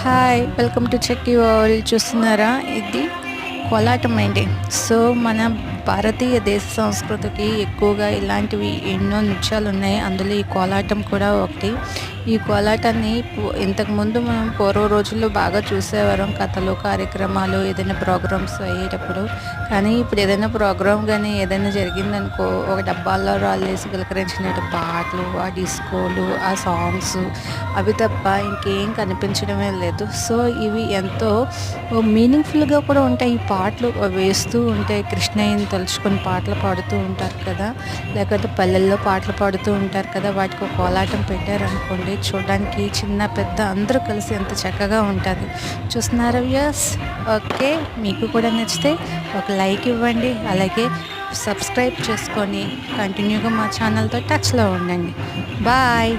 Hi! Welcome to చెక్కి world. చూస్తున్నారా? ఇది కోలాటం అండి. సో, మన భారతీయ దేశ సంస్కృతికి ఎక్కువగా ఇలాంటివి ఎన్నో నృత్యాలున్నాయి. అందులో ఈ కోలాటం కూడా ఒకటి. ఈ కోలాటాన్ని ఇంతకుముందు మనం పూర్వ రోజుల్లో బాగా చూసేవారం. కథలు, కార్యక్రమాలు, ఏదైనా ప్రోగ్రామ్స్ అయ్యేటప్పుడు. కానీ ఇప్పుడు ఏదైనా ప్రోగ్రామ్ గానీ ఏదైనా జరిగిందనుకో, ఒక డబ్బాల్లో రాళ్ళేసి గిలకరించినట్టు పాటలు, ఆ డిస్కోలు, ఆ సాంగ్స్ అవి తప్ప ఇంకేం కనిపించడమే లేదు. సో, ఇవి ఎంతో మీనింగ్‌ఫుల్‌గా కూడా ఉంటాయి. ఈ పాటలు వేస్తూ ఉంటే కృష్ణయ్యని తలుచుకొని పాటలు పాడుతూ ఉంటారు కదా! లేకపోతే పల్లెల్లో పాటలు పాడుతూ ఉంటారు కదా! వాటికి ఒక కోలాటం పెట్టారనుకోండి, చూడడానికి చిన్న, పెద్ద అందరూ కలిసి ఎంత చక్కగా ఉంటది. చూస్తున్నారా వ్యూయర్స్? ఓకే. మీకు కూడా నచ్చితే ఒక లైక్ ఇవ్వండి. అలాగే సబ్స్క్రైబ్ చేసుకొని కంటిన్యూగా మా ఛానల్‌తో టచ్‌లో ఉండండి. బాయ్.